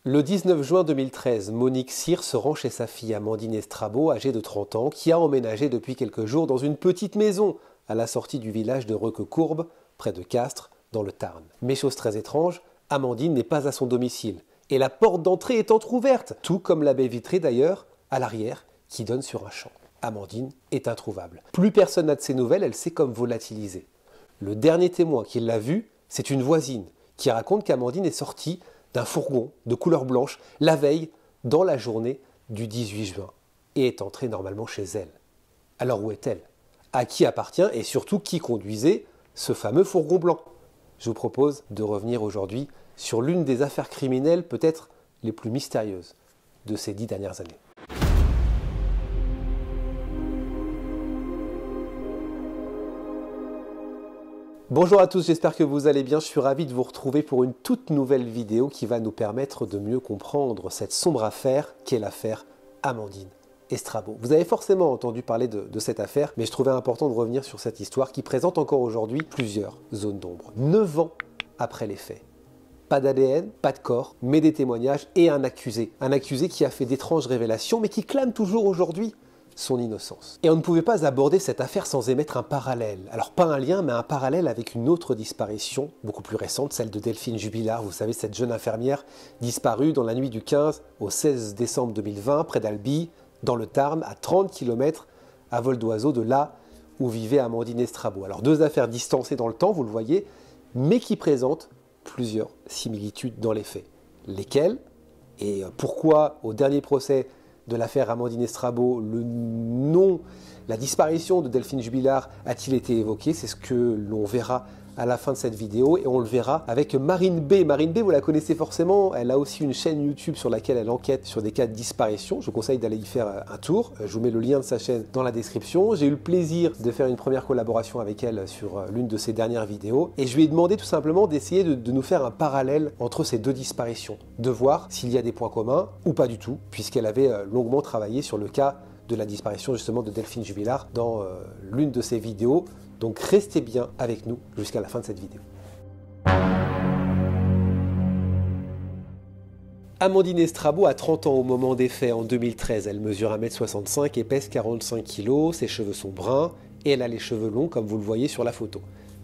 Le 19 juin 2013, Monique Cyr se rend chez sa fille Amandine Estrabo, âgée de 30 ans, qui a emménagé depuis quelques jours dans une petite maison à la sortie du village de Requecourbe, près de Castres, dans le Tarn. Mais chose très étrange, Amandine n'est pas à son domicile. Et la porte d'entrée est entrouverte, tout comme la baie vitrée d'ailleurs, à l'arrière, qui donne sur un champ. Amandine est introuvable. Plus personne n'a de ses nouvelles, elle s'est comme volatilisée. Le dernier témoin qui l'a vue, c'est une voisine, qui raconte qu'Amandine est sortie d'un fourgon de couleur blanche la veille dans la journée du 18 juin et est entrée normalement chez elle. Alors où est-elle? À qui appartient et surtout qui conduisait ce fameux fourgon blanc? Je vous propose de revenir aujourd'hui sur l'une des affaires criminelles peut-être les plus mystérieuses de ces 10 dernières années. Bonjour à tous, j'espère que vous allez bien. Je suis ravi de vous retrouver pour une toute nouvelle vidéo qui va nous permettre de mieux comprendre cette sombre affaire qu'est l'affaire Amandine Estrabo. Vous avez forcément entendu parler de cette affaire, mais je trouvais important de revenir sur cette histoire qui présente encore aujourd'hui plusieurs zones d'ombre. 9 ans après les faits. Pas d'ADN, pas de corps, mais des témoignages et un accusé. Un accusé qui a fait d'étranges révélations, mais qui clame toujours aujourd'hui son innocence. Et on ne pouvait pas aborder cette affaire sans émettre un parallèle. Alors pas un lien, mais un parallèle avec une autre disparition, beaucoup plus récente, celle de Delphine Jubilard. Vous savez, cette jeune infirmière disparue dans la nuit du 15 au 16 décembre 2020, près d'Albi, dans le Tarn, à 30 km à vol d'oiseau de là où vivait Amandine Estrabo. Alors deux affaires distancées dans le temps, vous le voyez, mais qui présentent plusieurs similitudes dans les faits. Lesquelles et pourquoi au dernier procès de l'affaire Amandine Estrabo, le nom, la disparition de Delphine Jubilard a-t-il été évoqué? C'est ce que l'on verra à la fin de cette vidéo et on le verra avec Marine B. Marine B, vous la connaissez forcément, elle a aussi une chaîne YouTube sur laquelle elle enquête sur des cas de disparition. Je vous conseille d'aller y faire un tour. Je vous mets le lien de sa chaîne dans la description. J'ai eu le plaisir de faire une première collaboration avec elle sur l'une de ses dernières vidéos et je lui ai demandé tout simplement d'essayer de nous faire un parallèle entre ces deux disparitions, de voir s'il y a des points communs ou pas du tout, puisqu'elle avait longuement travaillé sur le cas de la disparition justement de Delphine Jubilard dans l'une de ses vidéos. Donc restez bien avec nous jusqu'à la fin de cette vidéo. Amandine Estrabo a 30 ans au moment des faits en 2013. Elle mesure 1m65 et pèse 45 kg. Ses cheveux sont bruns et elle a les cheveux longs comme vous le voyez sur la photo.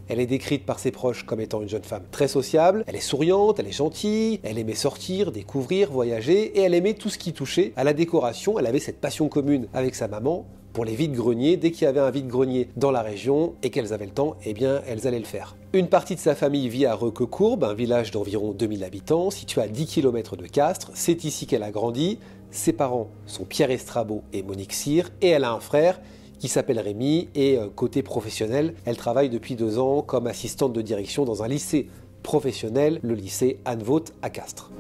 Elle est décrite par ses proches comme étant une jeune femme très sociable, elle est souriante, elle est gentille, elle aimait sortir, découvrir, voyager et elle aimait tout ce qui touchait à la décoration. Elle avait cette passion commune avec sa maman pour les vides-greniers. Dès qu'il y avait un vide-grenier dans la région et qu'elles avaient le temps, eh bien elles allaient le faire. Une partie de sa famille vit à Requecourbe, un village d'environ 2000 habitants, situé à 10 km de Castres. C'est ici qu'elle a grandi. Ses parents sont Pierre Estrabo et Monique Cyr et elle a un frère qui s'appelle Rémi et côté professionnel, elle travaille depuis 2 ans comme assistante de direction dans un lycée professionnel, le lycée Anne Vaught à Castres.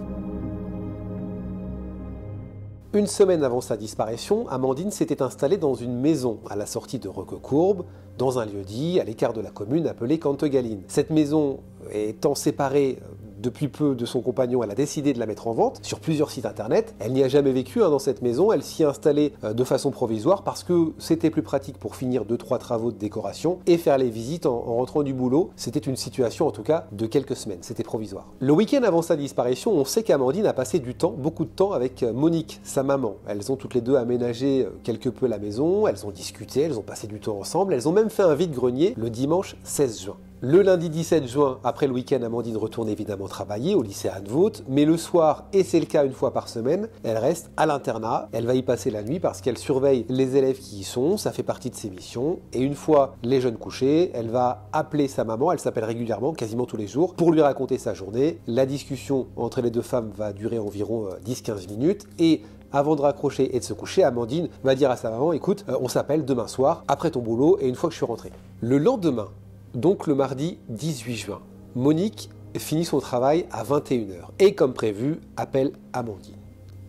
Une semaine avant sa disparition, Amandine s'était installée dans une maison à la sortie de Requecourbe, dans un lieu-dit à l'écart de la commune appelé Cantegaline. Cette maison étant séparée depuis peu de son compagnon, elle a décidé de la mettre en vente sur plusieurs sites internet. Elle n'y a jamais vécu dans cette maison, elle s'y est installée de façon provisoire parce que c'était plus pratique pour finir 2-3 travaux de décoration et faire les visites en rentrant du boulot. C'était une situation en tout cas de quelques semaines, c'était provisoire. Le week-end avant sa disparition, on sait qu'Amandine a passé du temps, beaucoup de temps avec Monique, sa maman. Elles ont toutes les deux aménagé quelque peu la maison, elles ont discuté, elles ont passé du temps ensemble, elles ont même fait un vide-grenier le dimanche 16 juin. Le lundi 17 juin, après le week-end, Amandine retourne évidemment travailler au lycée Anne Vaught, mais le soir, et c'est le cas une fois par semaine, elle reste à l'internat. Elle va y passer la nuit parce qu'elle surveille les élèves qui y sont, ça fait partie de ses missions. Et une fois les jeunes couchés, elle va appeler sa maman, elle s'appelle régulièrement, quasiment tous les jours, pour lui raconter sa journée. La discussion entre les deux femmes va durer environ 10-15 minutes et avant de raccrocher et de se coucher, Amandine va dire à sa maman, écoute, on s'appelle demain soir, après ton boulot et une fois que je suis rentré. Le lendemain, donc le mardi 18 juin, Monique finit son travail à 21h et comme prévu, appelle Amandine.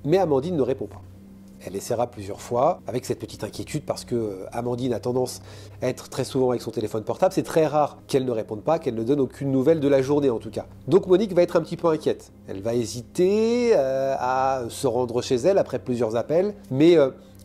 Mais Amandine ne répond pas. Elle essaiera plusieurs fois avec cette petite inquiétude parce que Amandine a tendance à être très souvent avec son téléphone portable. C'est très rare qu'elle ne réponde pas, qu'elle ne donne aucune nouvelle de la journée en tout cas. Donc Monique va être un petit peu inquiète. Elle va hésiter à se rendre chez elle après plusieurs appels, mais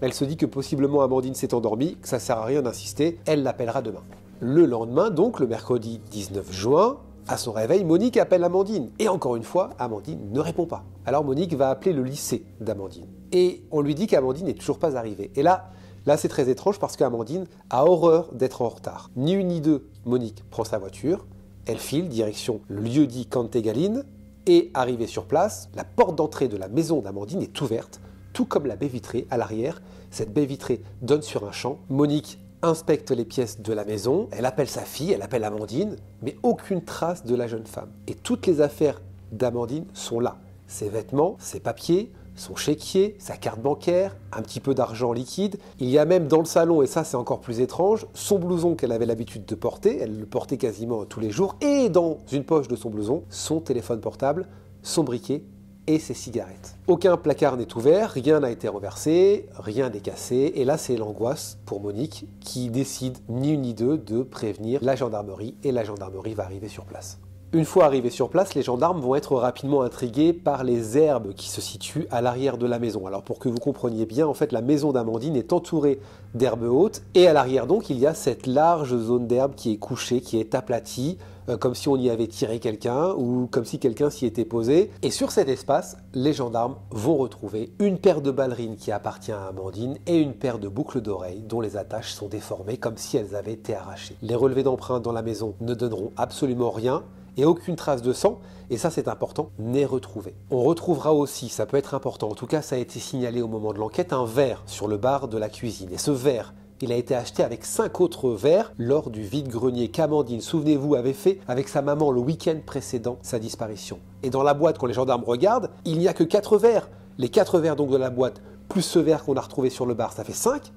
elle se dit que possiblement Amandine s'est endormie, que ça ne sert à rien d'insister, elle l'appellera demain. Le lendemain, donc le mercredi 19 juin, À son réveil, Monique appelle Amandine. Et encore une fois, Amandine ne répond pas. Alors Monique va appeler le lycée d'Amandine. Et on lui dit qu'Amandine n'est toujours pas arrivée. Et là c'est très étrange parce qu'Amandine a horreur d'être en retard. Ni une ni deux, Monique prend sa voiture, elle file direction le lieu-dit Cantegaline, et arrivée sur place, la porte d'entrée de la maison d'Amandine est ouverte, tout comme la baie vitrée à l'arrière. Cette baie vitrée donne sur un champ. Monique inspecte les pièces de la maison, elle appelle sa fille, elle appelle Amandine, mais aucune trace de la jeune femme. Et toutes les affaires d'Amandine sont là. Ses vêtements, ses papiers, son chéquier, sa carte bancaire, un petit peu d'argent liquide. Il y a même dans le salon, et ça c'est encore plus étrange, son blouson qu'elle avait l'habitude de porter, elle le portait quasiment tous les jours, et dans une poche de son blouson, son téléphone portable, son briquet et ses cigarettes. Aucun placard n'est ouvert, rien n'a été renversé, rien n'est cassé, et là c'est l'angoisse pour Monique qui décide ni une ni deux de prévenir la gendarmerie, et la gendarmerie va arriver sur place. Une fois arrivés sur place, les gendarmes vont être rapidement intrigués par les herbes qui se situent à l'arrière de la maison. Alors pour que vous compreniez bien, en fait la maison d'Amandine est entourée d'herbes hautes, et à l'arrière donc il y a cette large zone d'herbe qui est couchée, qui est aplatie, comme si on y avait tiré quelqu'un ou comme si quelqu'un s'y était posé. Et sur cet espace, les gendarmes vont retrouver une paire de ballerines qui appartient à Amandine et une paire de boucles d'oreilles dont les attaches sont déformées comme si elles avaient été arrachées. Les relevés d'empreintes dans la maison ne donneront absolument rien et aucune trace de sang, et ça c'est important, n'est retrouvée. On retrouvera aussi, ça peut être important, en tout cas ça a été signalé au moment de l'enquête, un verre sur le bar de la cuisine. Et ce verre, il a été acheté avec 5 autres verres lors du vide-grenier qu'Amandine, souvenez-vous, avait fait avec sa maman le week-end précédent sa disparition. Et dans la boîte, quand les gendarmes regardent, il n'y a que 4 verres. Les 4 verres donc de la boîte, plus ce verre qu'on a retrouvé sur le bar, ça fait 5.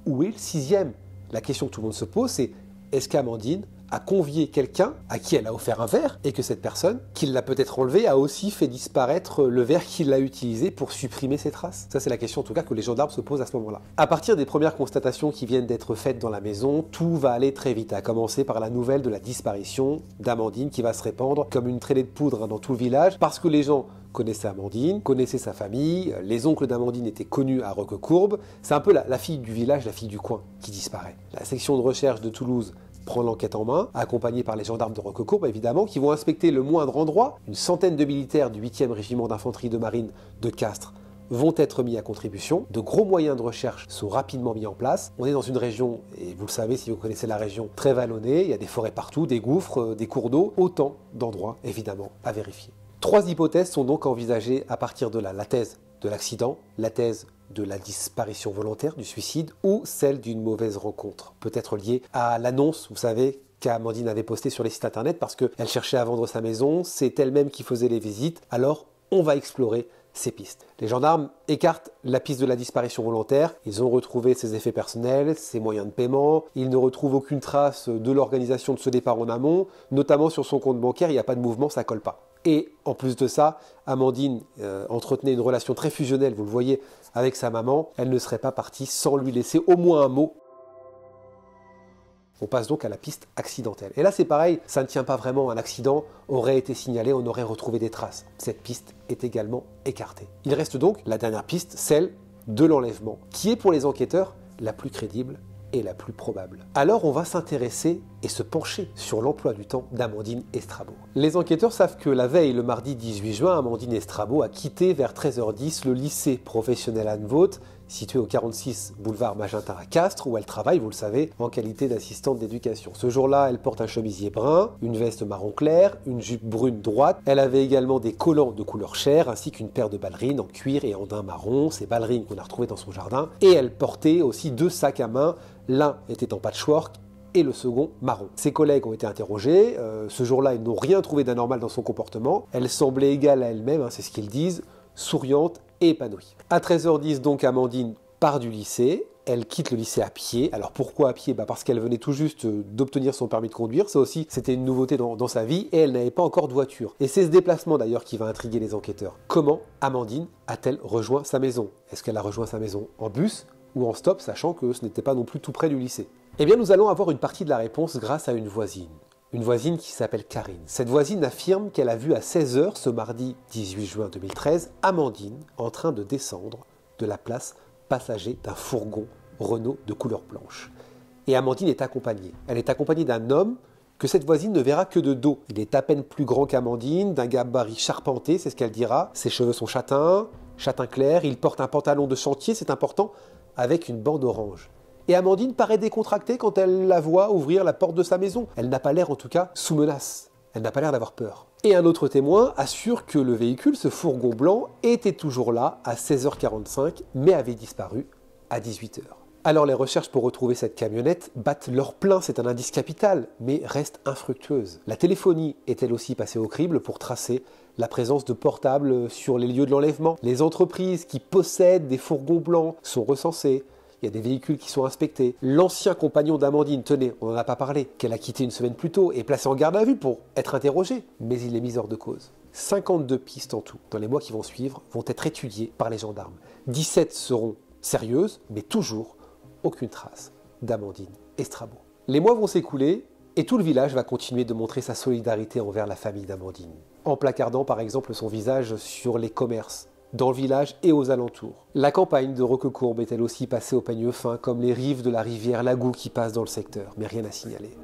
Où est le 6e? La question que tout le monde se pose, c'est est-ce qu'Amandine a convié quelqu'un à qui elle a offert un verre et que cette personne, qui l'a peut-être enlevé, a aussi fait disparaître le verre qu'il a utilisé pour supprimer ses traces? Ça, c'est la question en tout cas que les gendarmes se posent à ce moment-là. À partir des premières constatations qui viennent d'être faites dans la maison, tout va aller très vite, à commencer par la nouvelle de la disparition d'Amandine qui va se répandre comme une traînée de poudre dans tout le village parce que les gens connaissaient Amandine, connaissaient sa famille, les oncles d'Amandine étaient connus à Roquecourbe. C'est un peu la fille du village, la fille du coin qui disparaît. La section de recherche de Toulouse prend l'enquête en main, accompagnée par les gendarmes de Roquecourbe évidemment, qui vont inspecter le moindre endroit. Une centaine de militaires du 8e régiment d'infanterie de marine de Castres vont être mis à contribution. De gros moyens de recherche sont rapidement mis en place. On est dans une région, et vous le savez si vous connaissez la région, très vallonnée, il y a des forêts partout, des gouffres, des cours d'eau, autant d'endroits évidemment à vérifier. 3 hypothèses sont donc envisagées à partir de là. La thèse de l'accident, la thèse de la disparition volontaire, du suicide, ou celle d'une mauvaise rencontre. Peut-être liée à l'annonce, vous savez, qu'Amandine avait postée sur les sites internet parce qu'elle cherchait à vendre sa maison, c'est elle-même qui faisait les visites, alors on va explorer ces pistes. Les gendarmes écartent la piste de la disparition volontaire, ils ont retrouvé ses effets personnels, ses moyens de paiement, ils ne retrouvent aucune trace de l'organisation de ce départ en amont, notamment sur son compte bancaire, il n'y a pas de mouvement, ça colle pas. Et en plus de ça, Amandine entretenait une relation très fusionnelle, vous le voyez, avec sa maman. Elle ne serait pas partie sans lui laisser au moins un mot. On passe donc à la piste accidentelle. Et là c'est pareil, ça ne tient pas vraiment, un accident aurait été signalé, on aurait retrouvé des traces. Cette piste est également écartée. Il reste donc la dernière piste, celle de l'enlèvement, qui est pour les enquêteurs la plus crédible et la plus probable. Alors on va s'intéresser et se pencher sur l'emploi du temps d'Amandine Estrabot. Les enquêteurs savent que la veille, le mardi 18 juin, Amandine Estrabot a quitté vers 13h10 le lycée professionnel Anne Vaught, situé au 46 boulevard Magenta à Castres, où elle travaille, vous le savez, en qualité d'assistante d'éducation. Ce jour-là, elle porte un chemisier brun, une veste marron clair, une jupe brune droite. Elle avait également des collants de couleur chair, ainsi qu'une paire de ballerines en cuir et en daim marron, ces ballerines qu'on a retrouvées dans son jardin. Et elle portait aussi 2 sacs à main, l'un était en patchwork, et le second marron. Ses collègues ont été interrogés. Ce jour-là, ils n'ont rien trouvé d'anormal dans son comportement. Elle semblait égale à elle-même, c'est ce qu'ils disent, souriante et épanouie. À 13h10, donc, Amandine part du lycée. Elle quitte le lycée à pied. Alors pourquoi à pied? Parce qu'elle venait tout juste d'obtenir son permis de conduire. Ça aussi, c'était une nouveauté dans sa vie et elle n'avait pas encore de voiture. Et c'est ce déplacement d'ailleurs qui va intriguer les enquêteurs. Comment Amandine a-t-elle rejoint sa maison? Est-ce qu'elle a rejoint sa maison en bus ou en stop, sachant que ce n'était pas non plus tout près du lycée? Eh bien, nous allons avoir une partie de la réponse grâce à une voisine. Une voisine qui s'appelle Karine. Cette voisine affirme qu'elle a vu à 16h ce mardi 18 juin 2013 Amandine en train de descendre de la place passager d'un fourgon Renault de couleur blanche. Et Amandine est accompagnée. Elle est accompagnée d'un homme que cette voisine ne verra que de dos. Il est à peine plus grand qu'Amandine, d'un gabarit charpenté, c'est ce qu'elle dira. Ses cheveux sont châtain clair, il porte un pantalon de chantier, c'est important, avec une bande orange. Et Amandine paraît décontractée quand elle la voit ouvrir la porte de sa maison. Elle n'a pas l'air en tout cas sous menace. Elle n'a pas l'air d'avoir peur. Et un autre témoin assure que le véhicule, ce fourgon blanc, était toujours là à 16h45, mais avait disparu à 18h. Alors les recherches pour retrouver cette camionnette battent leur plein, c'est un indice capital, mais restent infructueuses. La téléphonie est elle aussi passée au crible pour tracer la présence de portables sur les lieux de l'enlèvement. Les entreprises qui possèdent des fourgons blancs sont recensées. Il y a des véhicules qui sont inspectés. L'ancien compagnon d'Amandine, tenez, on n'en a pas parlé, qu'elle a quitté une semaine plus tôt, est placé en garde à vue pour être interrogé, mais il est mis hors de cause. 52 pistes en tout, dans les mois qui vont suivre, vont être étudiées par les gendarmes. 17 seront sérieuses, mais toujours aucune trace d'Amandine Estrabo. Les mois vont s'écouler et tout le village va continuer de montrer sa solidarité envers la famille d'Amandine, en placardant par exemple son visage sur les commerces, dans le village et aux alentours. La campagne de Roquecourbe est elle aussi passée au peigne fin, comme les rives de la rivière Lagou qui passe dans le secteur, mais rien à signaler.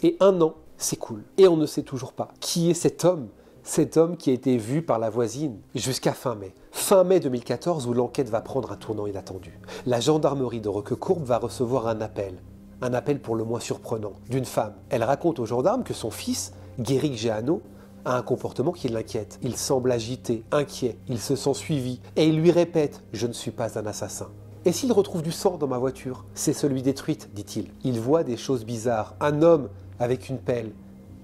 Et un an s'écoule, et on ne sait toujours pas qui est cet homme qui a été vu par la voisine jusqu'à fin mai. Fin mai 2014 où l'enquête va prendre un tournant inattendu. La gendarmerie de Roquecourbe va recevoir un appel pour le moins surprenant, d'une femme. Elle raconte aux gendarmes que son fils, Guéric Jeannot, a un comportement qui l'inquiète. Il semble agité, inquiet, il se sent suivi et il lui répète « Je ne suis pas un assassin ». Et s'il retrouve du sang dans ma voiture, c'est celui détruite, dit-il. Il voit des choses bizarres, un homme avec une pelle,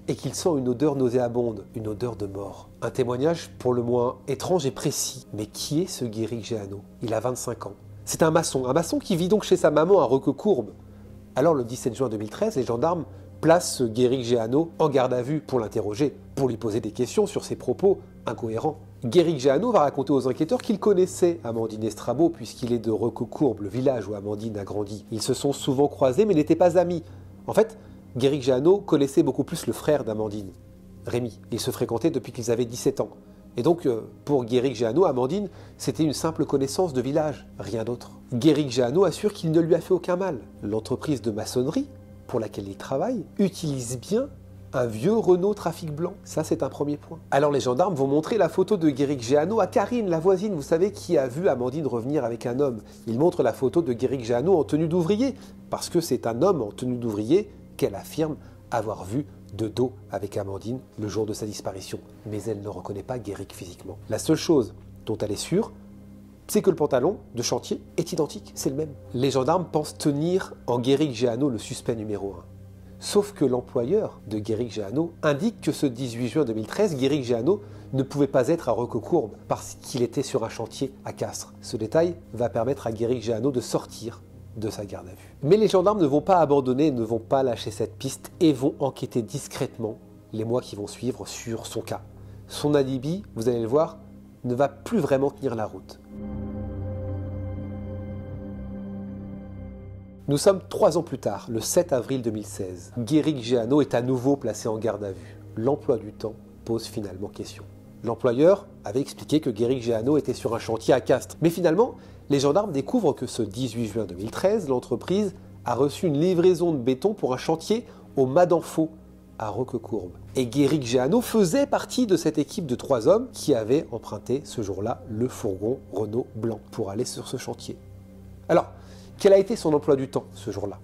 et qu'il sent une odeur nauséabonde, une odeur de mort. Un témoignage pour le moins étrange et précis. Mais qui est ce Guéric Jeannot? Il a 25 ans. C'est un maçon qui vit donc chez sa maman à Roquecourbe. Alors le 17 juin 2013, les gendarmes placent ce Guéric Jeannot en garde à vue pour l'interroger, pour lui poser des questions sur ses propos incohérents. Guéric Jeannot va raconter aux enquêteurs qu'il connaissait Amandine Estrabo puisqu'il est de Roquecourbe, le village où Amandine a grandi. Ils se sont souvent croisés mais n'étaient pas amis. En fait, Guéric Jeannot connaissait beaucoup plus le frère d'Amandine, Rémi. Ils se fréquentaient depuis qu'ils avaient 17 ans. Et donc, pour Guéric Jeannot, Amandine, c'était une simple connaissance de village, rien d'autre. Guéric Jeannot assure qu'il ne lui a fait aucun mal. L'entreprise de maçonnerie, pour laquelle il travaille, utilise bien un vieux Renault Trafic blanc. Ça, c'est un premier point. Alors les gendarmes vont montrer la photo de Guéric Jeannot à Karine, la voisine, vous savez, qui a vu Amandine revenir avec un homme. Ils montrent la photo de Guéric Jeannot en tenue d'ouvrier, parce que c'est un homme en tenue d'ouvrier qu'elle affirme avoir vu de dos avec Amandine le jour de sa disparition. Mais elle ne reconnaît pas Guéric physiquement. La seule chose dont elle est sûre, c'est que le pantalon de chantier est identique, c'est le même. Les gendarmes pensent tenir en Guéric Jeannot le suspect numéro 1. Sauf que l'employeur de Guéric Jeannot indique que ce 18 juin 2013, Guéric Jeannot ne pouvait pas être à Roquecourbe parce qu'il était sur un chantier à Castres. Ce détail va permettre à Guéric Jeannot de sortir de sa garde à vue. Mais les gendarmes ne vont pas abandonner, ne vont pas lâcher cette piste et vont enquêter discrètement les mois qui vont suivre sur son cas. Son alibi, vous allez le voir, ne va plus vraiment tenir la route. Nous sommes 3 ans plus tard, le 7 avril 2016. Guéric Jeannot est à nouveau placé en garde à vue. L'emploi du temps pose finalement question. L'employeur avait expliqué que Guéric Jeannot était sur un chantier à Castres. Mais finalement, les gendarmes découvrent que ce 18 juin 2013, l'entreprise a reçu une livraison de béton pour un chantier au Madanfo, à Roquecourbe. Et Guéric Jeannot faisait partie de cette équipe de 3 hommes qui avaient emprunté ce jour-là le fourgon Renault blanc pour aller sur ce chantier. Alors, quel a été son emploi du temps ce jour-là?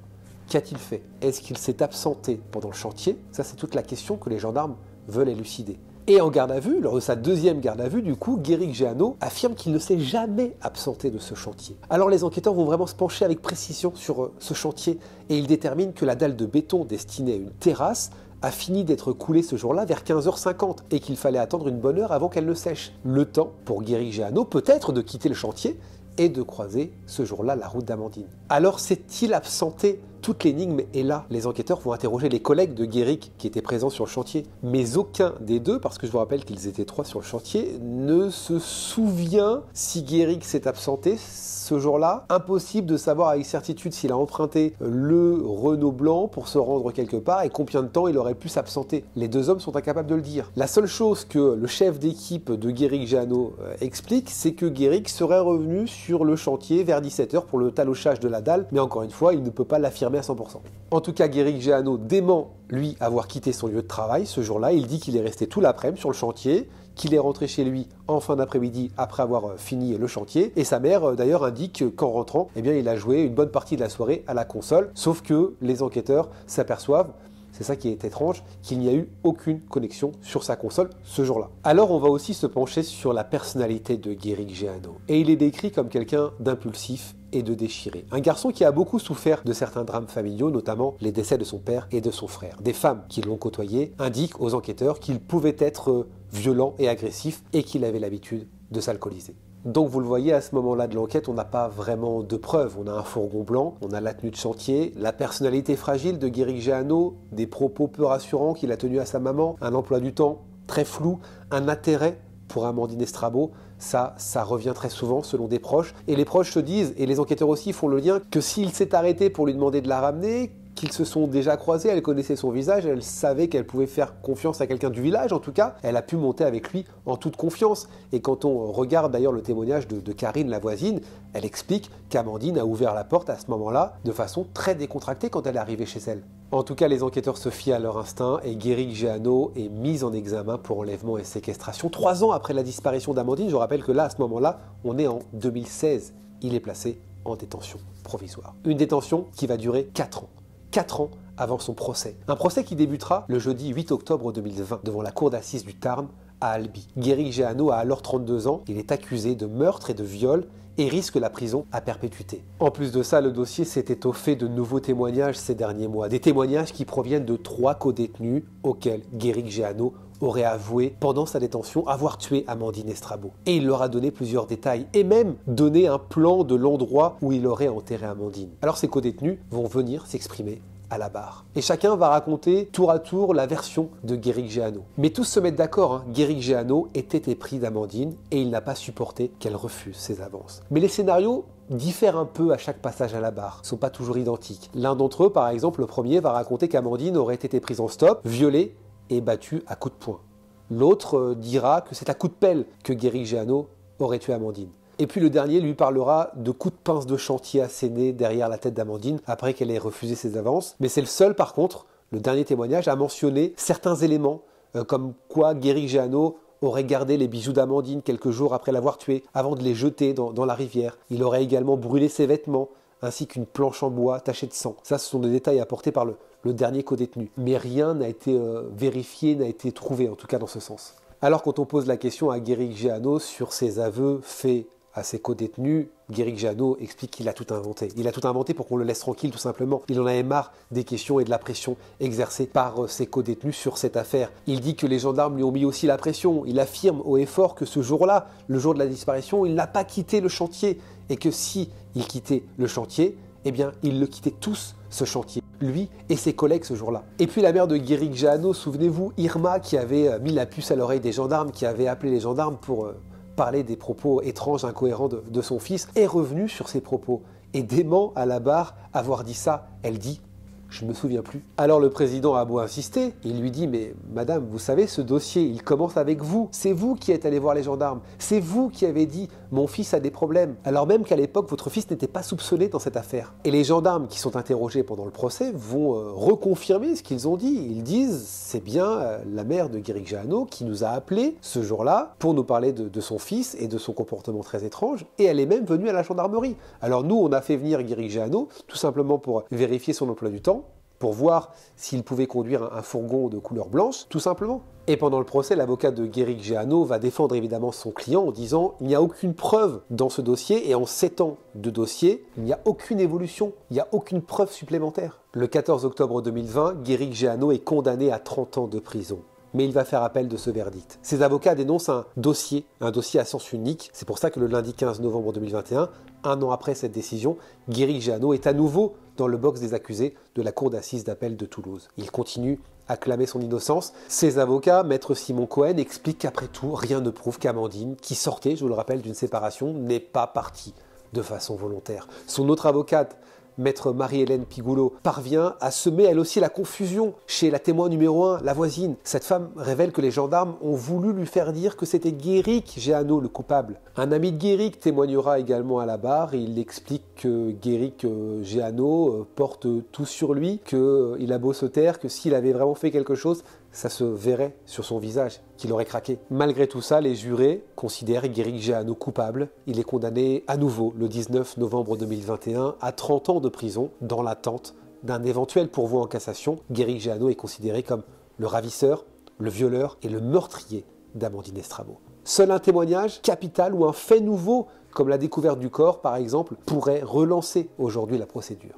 Qu'a-t-il fait? Est-ce qu'il s'est absenté pendant le chantier? Ça, c'est toute la question que les gendarmes veulent élucider. Et en garde à vue, lors de sa deuxième garde à vue, du coup, Guéric Jeannot affirme qu'il ne s'est jamais absenté de ce chantier. Alors les enquêteurs vont vraiment se pencher avec précision sur ce chantier et ils déterminent que la dalle de béton destinée à une terrasse a fini d'être coulée ce jour-là vers 15h50 et qu'il fallait attendre une bonne heure avant qu'elle ne sèche. Le temps pour Guéric Jeannot peut-être de quitter le chantier et de croiser ce jour-là la route d'Amandine. Alors s'est-il absenté? Toute l'énigme est là. Les enquêteurs vont interroger les collègues de Guéric qui étaient présents sur le chantier. Mais aucun des deux, parce que je vous rappelle qu'ils étaient 3 sur le chantier, ne se souvient si Guéric s'est absenté ce jour-là. Impossible de savoir avec certitude s'il a emprunté le Renault blanc pour se rendre quelque part et combien de temps il aurait pu s'absenter. Les 2 hommes sont incapables de le dire. La seule chose que le chef d'équipe de Guéric Jeannot explique, c'est que Guéric serait revenu sur le chantier vers 17h pour le talochage de la dalle. Mais encore une fois, il ne peut pas l'affirmer confirmé à 100%. En tout cas, Guéric Jeannot dément, lui, avoir quitté son lieu de travail ce jour-là. Il dit qu'il est resté tout l'après-midi sur le chantier, qu'il est rentré chez lui en fin d'après-midi après avoir fini le chantier. Et sa mère, d'ailleurs, indique qu'en rentrant, eh bien, il a joué une bonne partie de la soirée à la console. Sauf que les enquêteurs s'aperçoivent, c'est ça qui est étrange, qu'il n'y a eu aucune connexion sur sa console ce jour-là. Alors on va aussi se pencher sur la personnalité de Guéric Jeannot. Et il est décrit comme quelqu'un d'impulsif et de déchiré. Un garçon qui a beaucoup souffert de certains drames familiaux, notamment les décès de son père et de son frère. Des femmes qui l'ont côtoyé indiquent aux enquêteurs qu'il pouvait être violent et agressif et qu'il avait l'habitude de s'alcooliser. Donc vous le voyez, à ce moment-là de l'enquête, on n'a pas vraiment de preuves. On a un fourgon blanc, on a la tenue de chantier, la personnalité fragile de Guéric Jeannot, des propos peu rassurants qu'il a tenus à sa maman, un emploi du temps très flou, un intérêt pour Amandine Estrabot. Ça revient très souvent selon des proches. Et les proches se disent, et les enquêteurs aussi font le lien, que s'il s'est arrêté pour lui demander de la ramener, qu'ils se sont déjà croisés, elle connaissait son visage, elle savait qu'elle pouvait faire confiance à quelqu'un du village, en tout cas, elle a pu monter avec lui en toute confiance. Et quand on regarde d'ailleurs le témoignage de Karine, la voisine, elle explique qu'Amandine a ouvert la porte à ce moment-là de façon très décontractée quand elle est arrivée chez elle. En tout cas, les enquêteurs se fient à leur instinct et Guéric Jeannot est mis en examen pour enlèvement et séquestration. 3 ans après la disparition d'Amandine, je rappelle que là, à ce moment-là, on est en 2016, il est placé en détention provisoire. Une détention qui va durer 4 ans. 4 ans avant son procès. Un procès qui débutera le jeudi 8 octobre 2020 devant la cour d'assises du Tarn à Albi. Guéric Jeannot a alors 32 ans, il est accusé de meurtre et de viol et risque la prison à perpétuité. En plus de ça, le dossier s'est étoffé de nouveaux témoignages ces derniers mois. Des témoignages qui proviennent de 3 codétenus auxquels Guéric Jeannot aurait avoué pendant sa détention avoir tué Amandine Estrabot. Et il leur a donné plusieurs détails et même donné un plan de l'endroit où il aurait enterré Amandine. Alors ces codétenus vont venir s'exprimer à la barre. Et chacun va raconter tour à tour la version de Guéric Jeannot. Mais tous se mettent d'accord, Guéric Jeannot était épris d'Amandine et il n'a pas supporté qu'elle refuse ses avances. Mais les scénarios diffèrent un peu à chaque passage à la barre, ne sont pas toujours identiques. L'un d'entre eux, par exemple, le premier, va raconter qu'Amandine aurait été prise en stop, violée et battue à coups de poing. L'autre dira que c'est à coups de pelle que Guéric Jeannot aurait tué Amandine. Et puis le dernier lui parlera de coups de pince de chantier assénés derrière la tête d'Amandine après qu'elle ait refusé ses avances. Mais c'est le seul, par contre, le dernier témoignage, à mentionner certains éléments, comme quoi Guéric Jeannot aurait gardé les bijoux d'Amandine quelques jours après l'avoir tuée, avant de les jeter dans la rivière. Il aurait également brûlé ses vêtements, ainsi qu'une planche en bois tachée de sang. Ça, ce sont des détails apportés par le dernier codétenu. Mais rien n'a été vérifié, n'a été trouvé, en tout cas dans ce sens. Alors quand on pose la question à Guéric Jeannot sur ses aveux faits à ses codétenus, Guéric Jeannot explique qu'il a tout inventé. Il a tout inventé pour qu'on le laisse tranquille, tout simplement. Il en avait marre des questions et de la pression exercée par ses codétenus sur cette affaire. Il dit que les gendarmes lui ont mis aussi la pression. Il affirme haut et fort que ce jour-là, le jour de la disparition, il n'a pas quitté le chantier. Et que si il quittait le chantier, eh bien, ils le quittaient tous, ce chantier. Lui et ses collègues ce jour-là. Et puis la mère de Guéric Jeannot, souvenez-vous, Irma, qui avait mis la puce à l'oreille des gendarmes, qui avait appelé les gendarmes pour parler des propos étranges, incohérents de son fils, est revenue sur ses propos et dément à la barre avoir dit ça. Elle dit « je ne me souviens plus ». Alors le président a beau insister, il lui dit « mais madame, vous savez, ce dossier, il commence avec vous. C'est vous qui êtes allé voir les gendarmes. C'est vous qui avez dit « mon fils a des problèmes ». Alors même qu'à l'époque, votre fils n'était pas soupçonné dans cette affaire. Et les gendarmes qui sont interrogés pendant le procès vont reconfirmer ce qu'ils ont dit. Ils disent « c'est bien la mère de Guéric Jeannot qui nous a appelés ce jour-là pour nous parler de son fils et de son comportement très étrange. Et elle est même venue à la gendarmerie. Alors nous, on a fait venir Guéric Jeannot tout simplement pour vérifier son emploi du temps, pour voir s'il pouvait conduire un fourgon de couleur blanche, tout simplement. Et pendant le procès, l'avocat de Guéric Jeannot va défendre évidemment son client en disant « il n'y a aucune preuve dans ce dossier et en 7 ans de dossier, il n'y a aucune évolution, il n'y a aucune preuve supplémentaire ». Le 14 octobre 2020, Guéric Jeannot est condamné à 30 ans de prison. Mais il va faire appel de ce verdict. Ses avocats dénoncent un dossier à sens unique. C'est pour ça que le lundi 15 novembre 2021, un an après cette décision, Guéric Jeannot est à nouveau dans le box des accusés de la cour d'assises d'appel de Toulouse. Il continue à clamer son innocence. Ses avocats, maître Simon Cohen, expliquent qu'après tout, rien ne prouve qu'Amandine, qui sortait, je vous le rappelle, d'une séparation, n'est pas partie de façon volontaire. Son autre avocate, Maître Marie-Hélène Pigoulot parvient à semer elle aussi la confusion chez la témoin numéro 1, la voisine. Cette femme révèle que les gendarmes ont voulu lui faire dire que c'était Guéric Jeannot le coupable. Un ami de Guéric témoignera également à la barre et il explique que Guéric Jeannot porte tout sur lui, qu'il a beau se taire, que s'il avait vraiment fait quelque chose, ça se verrait sur son visage, qu'il aurait craqué. Malgré tout ça, les jurés considèrent Guéric Jeannot coupable. Il est condamné à nouveau le 19 novembre 2021 à 30 ans de prison dans l'attente d'un éventuel pourvoi en cassation. Guéric Jeannot est considéré comme le ravisseur, le violeur et le meurtrier d'Amandine Estrabo. Seul un témoignage capital ou un fait nouveau, comme la découverte du corps par exemple, pourrait relancer aujourd'hui la procédure.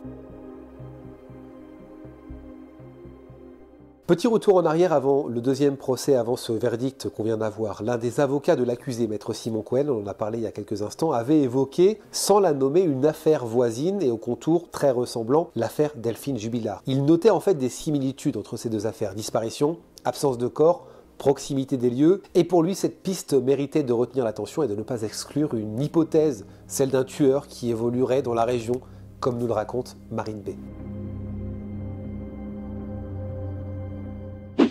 Petit retour en arrière avant le deuxième procès, avant ce verdict qu'on vient d'avoir. L'un des avocats de l'accusé, maître Simon Cohen, on en a parlé il y a quelques instants, avait évoqué, sans la nommer, une affaire voisine et au contour très ressemblant, l'affaire Delphine Jubilard. Il notait en fait des similitudes entre ces deux affaires, disparition, absence de corps, proximité des lieux, et pour lui cette piste méritait de retenir l'attention et de ne pas exclure une hypothèse, celle d'un tueur qui évoluerait dans la région, comme nous le raconte Marine B.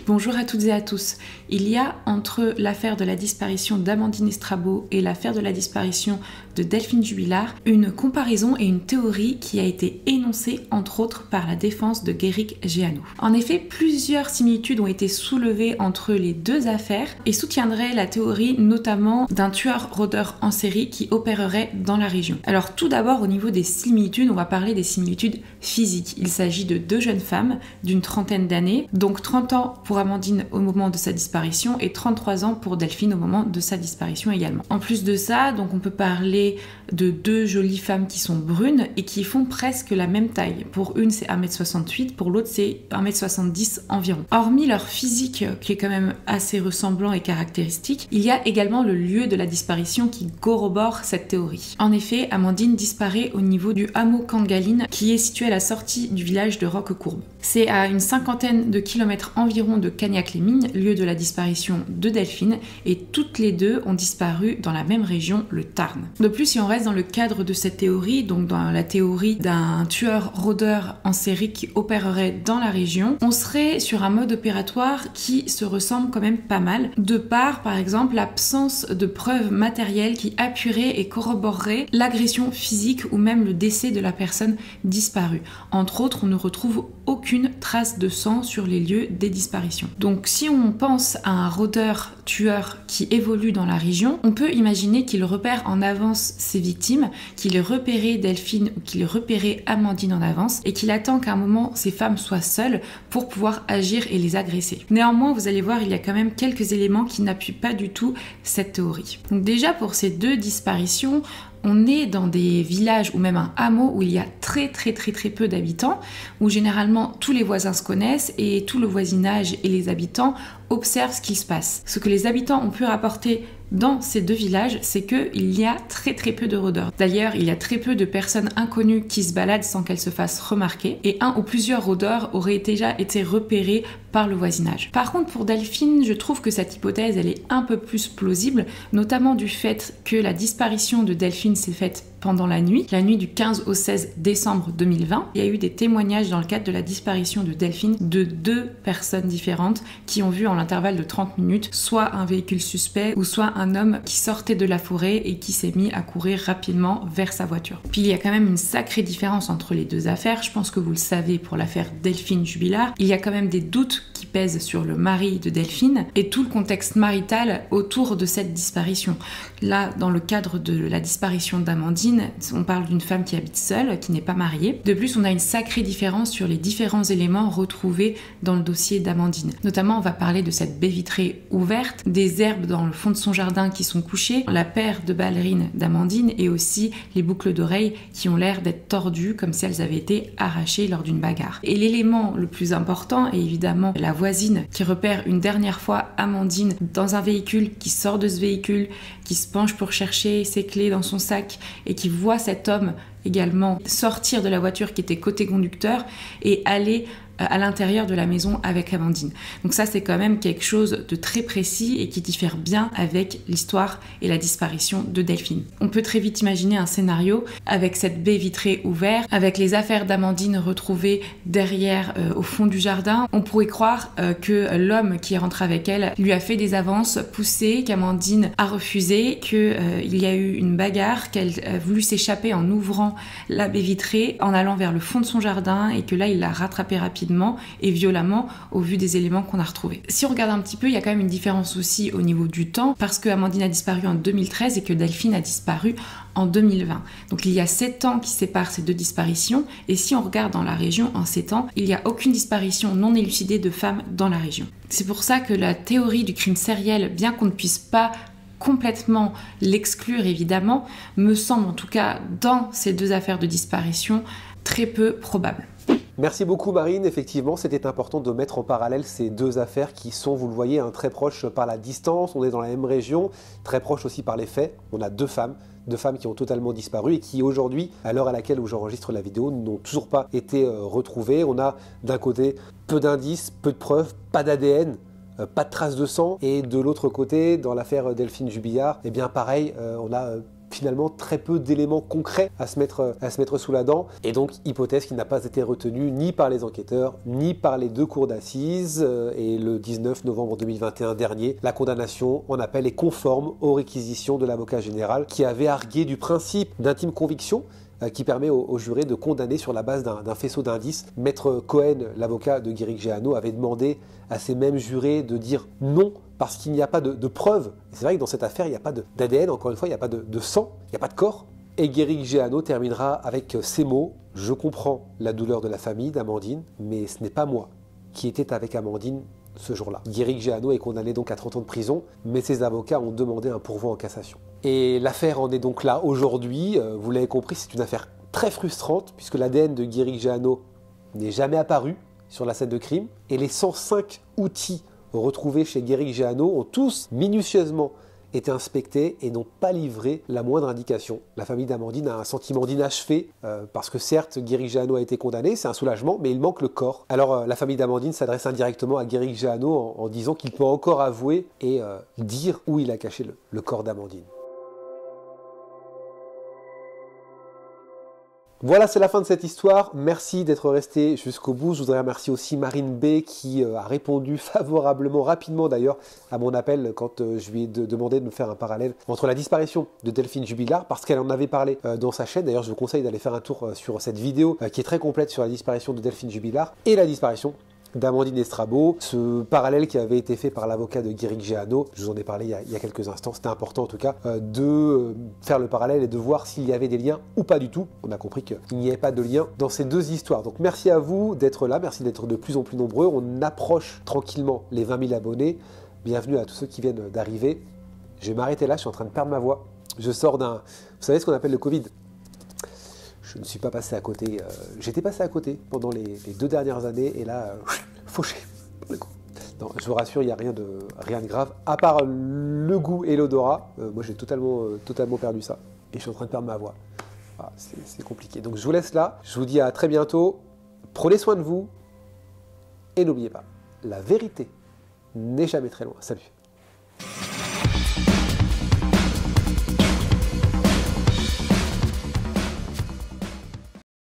Bonjour à toutes et à tous. Il y a entre l'affaire de la disparition d'Amandine Estrabo et l'affaire de la disparition de Delphine Jubilard une comparaison et une théorie qui a été énoncée entre autres par la défense de Guéric Jeannot. En effet, plusieurs similitudes ont été soulevées entre les deux affaires et soutiendraient la théorie notamment d'un tueur-rôdeur en série qui opérerait dans la région. Alors tout d'abord au niveau des similitudes, on va parler des similitudes physiques. Il s'agit de deux jeunes femmes d'une trentaine d'années, donc 30 ans pour Amandine au moment de sa disparition et 33 ans pour Delphine au moment de sa disparition également. En plus de ça, donc on peut parler de deux jolies femmes qui sont brunes et qui font presque la même taille. Pour une c'est 1m68, pour l'autre c'est 1m70 environ. Hormis leur physique qui est quand même assez ressemblant et caractéristique, il y a également le lieu de la disparition qui corrobore cette théorie. En effet, Amandine disparaît au niveau du hameau Kangaline qui est situé à la sortie du village de Roquecourbe. C'est à une cinquantaine de kilomètres environ de Cagnac-les-Mines, lieu de la disparition de Delphine, et toutes les deux ont disparu dans la même région, le Tarn. De plus, si on reste dans le cadre de cette théorie, donc dans la théorie d'un tueur-rôdeur en série qui opérerait dans la région, on serait sur un mode opératoire qui se ressemble quand même pas mal, de par exemple, l'absence de preuves matérielles qui appuieraient et corroboreraient l'agression physique ou même le décès de la personne disparue. Entre autres, on ne retrouve aucune trace de sang sur les lieux des disparitions. Donc si on pense à un rôdeur-tueur qui évolue dans la région, on peut imaginer qu'il repère en avance ses victimes, qu'il ait repéré Delphine ou qu'il ait repéré Amandine en avance et qu'il attend qu'à un moment ces femmes soient seules pour pouvoir agir et les agresser. Néanmoins, vous allez voir, il y a quand même quelques éléments qui n'appuient pas du tout cette théorie. Donc déjà pour ces deux disparitions, on est dans des villages ou même un hameau où il y a très peu d'habitants, où généralement tous les voisins se connaissent et tout le voisinage et les habitants observent ce qui se passe. Ce que les habitants ont pu rapporter dans ces deux villages, c'est qu'il y a très peu de rôdeurs. D'ailleurs, il y a très peu de personnes inconnues qui se baladent sans qu'elles se fassent remarquer, et un ou plusieurs rôdeurs auraient déjà été repérés par le voisinage. Par contre, pour Delphine, je trouve que cette hypothèse, elle est un peu plus plausible, notamment du fait que la disparition de Delphine s'est faite pendant la nuit du 15 au 16 décembre 2020. Il y a eu des témoignages dans le cadre de la disparition de Delphine de deux personnes différentes qui ont vu en l'intervalle de 30 minutes soit un véhicule suspect ou soit un homme qui sortait de la forêt et qui s'est mis à courir rapidement vers sa voiture. Puis il y a quand même une sacrée différence entre les deux affaires. Je pense que vous le savez pour l'affaire Delphine Jubilard. Il y a quand même des doutes qui pèsent sur le mari de Delphine et tout le contexte marital autour de cette disparition. Là, dans le cadre de la disparition d'Amandine, on parle d'une femme qui habite seule, qui n'est pas mariée. De plus, on a une sacrée différence sur les différents éléments retrouvés dans le dossier d'Amandine. Notamment, on va parler de cette baie vitrée ouverte, des herbes dans le fond de son jardin qui sont couchées, la paire de ballerines d'Amandine et aussi les boucles d'oreilles qui ont l'air d'être tordues comme si elles avaient été arrachées lors d'une bagarre. Et l'élément le plus important est évidemment la voisine qui repère une dernière fois Amandine dans un véhicule, qui sort de ce véhicule, qui se penche pour chercher ses clés dans son sac et qui voit cet homme également sortir de la voiture qui était côté conducteur et aller à l'intérieur de la maison avec Amandine. Donc ça, c'est quand même quelque chose de très précis et qui diffère bien avec l'histoire et la disparition de Delphine. On peut très vite imaginer un scénario avec cette baie vitrée ouverte, avec les affaires d'Amandine retrouvées derrière au fond du jardin. On pourrait croire que l'homme qui est rentré avec elle lui a fait des avances poussées, qu'Amandine a refusé, qu'il y a eu une bagarre, qu'elle a voulu s'échapper en ouvrant la baie vitrée, en allant vers le fond de son jardin et que là il l'a rattrapée rapidement et violemment au vu des éléments qu'on a retrouvés. Si on regarde un petit peu, il y a quand même une différence aussi au niveau du temps parce que Amandine a disparu en 2013 et que Delphine a disparu en 2020. Donc il y a 7 ans qui séparent ces deux disparitions et si on regarde dans la région en 7 ans, il n'y a aucune disparition non élucidée de femmes dans la région. C'est pour ça que la théorie du crime sériel, bien qu'on ne puisse pas complètement l'exclure évidemment, me semble en tout cas dans ces deux affaires de disparition très peu probable. Merci beaucoup Marine, effectivement c'était important de mettre en parallèle ces deux affaires qui sont, vous le voyez, très proches par la distance, on est dans la même région, très proches aussi par les faits. On a deux femmes qui ont totalement disparu et qui aujourd'hui, à l'heure à laquelle où j'enregistre la vidéo, n'ont toujours pas été retrouvées. On a d'un côté peu d'indices, peu de preuves, pas d'ADN, pas de traces de sang, et de l'autre côté, dans l'affaire Delphine Jubillard, eh bien pareil, on a finalement très peu d'éléments concrets à se mettre sous la dent, et donc hypothèse qui n'a pas été retenue ni par les enquêteurs, ni par les deux cours d'assises, et le 19 novembre 2021 dernier, la condamnation en appel est conforme aux réquisitions de l'avocat général qui avait argué du principe d'intime conviction qui permet aux jurés de condamner sur la base d'un faisceau d'indices. Maître Cohen, l'avocat de Guéric Jeannot, avait demandé à ces mêmes jurés de dire non parce qu'il n'y a pas de preuves. C'est vrai que dans cette affaire, il n'y a pas d'ADN, encore une fois, il n'y a pas de sang, il n'y a pas de corps. Et Guéric Jeannot terminera avec ces mots: « Je comprends la douleur de la famille d'Amandine, mais ce n'est pas moi qui était avec Amandine ce jour-là. » Guéric Jeannot est condamné donc à 30 ans de prison, mais ses avocats ont demandé un pourvoi en cassation. Et l'affaire en est donc là aujourd'hui. Vous l'avez compris, c'est une affaire très frustrante puisque l'ADN de Guéric Jeannot n'est jamais apparu sur la scène de crime et les 105 outils retrouvés chez Guéric Jeannot ont tous minutieusement été inspectés et n'ont pas livré la moindre indication. La famille d'Amandine a un sentiment d'inachevé parce que certes Guéric Jeannot a été condamné, c'est un soulagement, mais il manque le corps. Alors la famille d'Amandine s'adresse indirectement à Guéric Jeannot en disant qu'il peut encore avouer et dire où il a caché le corps d'Amandine. Voilà, c'est la fin de cette histoire. Merci d'être resté jusqu'au bout. Je voudrais remercier aussi Marine B qui a répondu favorablement, rapidement d'ailleurs, à mon appel quand je lui ai demandé de me faire un parallèle entre la disparition de Delphine Jubillard, parce qu'elle en avait parlé dans sa chaîne. D'ailleurs, je vous conseille d'aller faire un tour sur cette vidéo qui est très complète sur la disparition de Delphine Jubillard et la disparition d'Amandine Estrabot. Ce parallèle qui avait été fait par l'avocat de Guéric Jeannot, je vous en ai parlé il y a quelques instants, c'était important en tout cas de faire le parallèle et de voir s'il y avait des liens ou pas du tout. On a compris qu'il n'y avait pas de lien dans ces deux histoires. Donc merci à vous d'être là, merci d'être de plus en plus nombreux. On approche tranquillement les 20 000 abonnés. Bienvenue à tous ceux qui viennent d'arriver. Je vais m'arrêter là, je suis en train de perdre ma voix. Je sors d'un... Vous savez ce qu'on appelle le Covid ? Je ne suis pas passé à côté. J'étais passé à côté pendant les 2 dernières années et là, fauché. Non, je vous rassure, il n'y a rien de grave, à part le goût et l'odorat. Moi, j'ai totalement perdu ça et je suis en train de perdre ma voix. Ah, c'est compliqué. Donc, je vous laisse là. Je vous dis à très bientôt. Prenez soin de vous et n'oubliez pas, la vérité n'est jamais très loin. Salut.